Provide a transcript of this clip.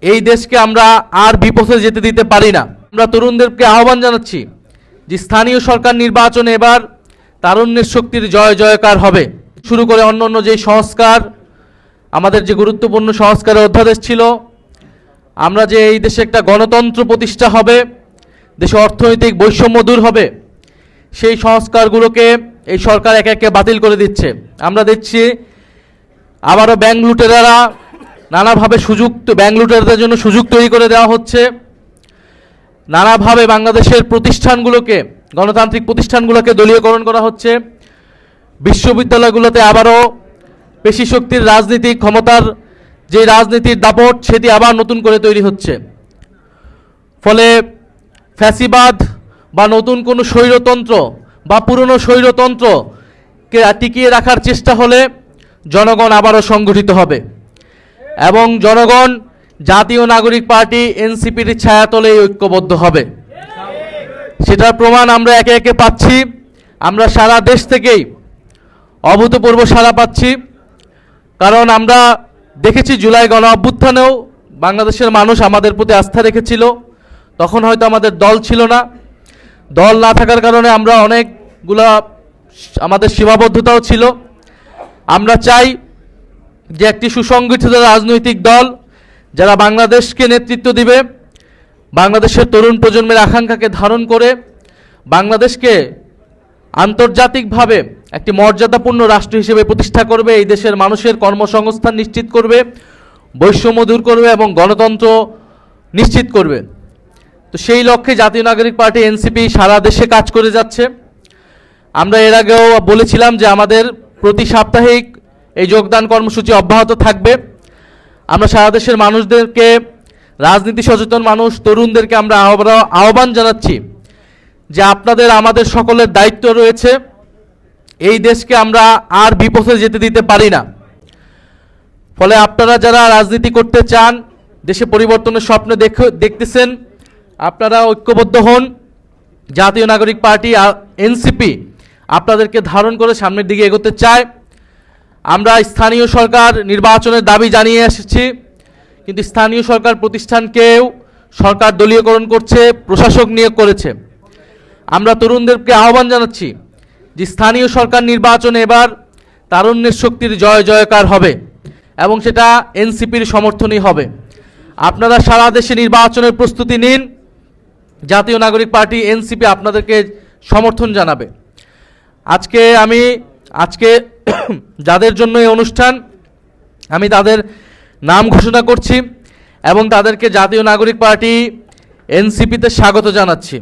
এই দেশকে আমরা আর বিপথে যেতে দিতে পারি না। আমরা তরুণদেরকে আহ্বান জানাচ্ছি যে স্থানীয় সরকার নির্বাচনে এবার তারুণ্যের শক্তির জয় জয়কার হবে। শুরু করে অন্য যে সংস্কার, আমাদের যে গুরুত্বপূর্ণ সংস্কারের অধ্যাদেশ ছিল, আমরা যে এই দেশে একটা গণতন্ত্র প্রতিষ্ঠা হবে, দেশে অর্থনৈতিক বৈষম্য দূর হবে, সেই সংস্কারগুলোকে এই সরকার একে একে বাতিল করে দিচ্ছে। আমরা দেখছি আবারও ব্যাংক লুটেরারা নানাভাবে ব্যাংক লুটেরাদের জন্য সুযোগ তৈরি করে দেওয়া হচ্ছে। নানাভাবে বাংলাদেশের প্রতিষ্ঠানগুলোকে, গণতান্ত্রিক প্রতিষ্ঠানগুলোকে দলীয়করণ করা হচ্ছে। বিশ্ববিদ্যালয়গুলোতে আবারও পেশি শক্তির রাজনীতি, ক্ষমতার যে রাজনীতির দাপট, সেটি আবার নতুন করে তৈরি হচ্ছে। ফলে ফ্যাসিবাদ বা নতুন কোনো স্বৈরতন্ত্র বা পুরনো স্বৈরতন্ত্রকে টিকিয়ে রাখার চেষ্টা হলে জনগণ আবারও সংগঠিত হবে এবং জনগণ জাতীয় নাগরিক পার্টি এনসিপির ছায়াতলে ঐক্যবদ্ধ হবে। সেটার প্রমাণ আমরা একে একে পাচ্ছি। আমরা সারা দেশ থেকেই অভূতপূর্ব সাড়া পাচ্ছি, কারণ আমরা দেখেছি জুলাই গণ অভ্যুত্থানেও বাংলাদেশের মানুষ আমাদের প্রতি আস্থা রেখেছিল। তখন হয়তো আমাদের দল ছিল না, দল না থাকার কারণে আমরা অনেকগুলা আমাদের সীমাবদ্ধতাও ছিল। আমরা চাই যে একটি সুসংগঠিত রাজনৈতিক দল যারা বাংলাদেশকে নেতৃত্ব দিবে, বাংলাদেশের তরুণ প্রজন্মের আকাঙ্ক্ষাকে ধারণ করে বাংলাদেশকে আন্তর্জাতিকভাবে একটি মর্যাদাপূর্ণ রাষ্ট্র হিসেবে প্রতিষ্ঠা করবে, এই দেশের মানুষের কর্মসংস্থান নিশ্চিত করবে, বৈষম্য দূর করবে এবং গণতন্ত্র নিশ্চিত করবে। তো সেই লক্ষ্যে জাতীয় নাগরিক পার্টি এনসিপি সারা দেশে কাজ করে যাচ্ছে। আমরা এর আগেও বলেছিলাম যে আমাদের প্রতি সাপ্তাহিক এই যোগদান কর্মসূচি অব্যাহত থাকবে। আমরা সারা দেশের মানুষদেরকে, রাজনীতি সচেতন মানুষ, তরুণদেরকে আমরা আহ্বান জানাচ্ছি যে আপনাদের আমাদের সকলের দায়িত্ব রয়েছে। এই দেশকে আমরা আর বিপথে যেতে দিতে পারি না। ফলে আপনারা যারা রাজনীতি করতে চান, দেশে পরিবর্তনের স্বপ্ন দেখতেছেন, আপনারা ঐক্যবদ্ধ হন। জাতীয় নাগরিক পার্টি এনসিপি আপনাদেরকে ধারণ করে সামনের দিকে এগোতে চায়। আমরা স্থানীয় সরকার নির্বাচনের দাবি জানিয়ে এসেছি, কিন্তু স্থানীয় সরকার প্রতিষ্ঠানকেও সরকার দলীয়করণ করছে, প্রশাসক নিয়োগ করেছে। আমরা তরুণদেরকে আহ্বান জানাচ্ছি যে স্থানীয় সরকার নির্বাচনে এবার তারুণ্যের শক্তির জয় জয়কার হবে এবং সেটা এনসিপির সমর্থনই হবে। আপনারা সারা দেশে নির্বাচনের প্রস্তুতি নিন, জাতীয় নাগরিক পার্টি এনসিপি আপনাদেরকে সমর্থন জানাবে। আজকে যাদের জন্য এই অনুষ্ঠান, আমি তাদের নাম ঘোষণা করছি এবং তাদেরকে জাতীয় নাগরিক পার্টি এনসিপিতে স্বাগত জানাচ্ছি।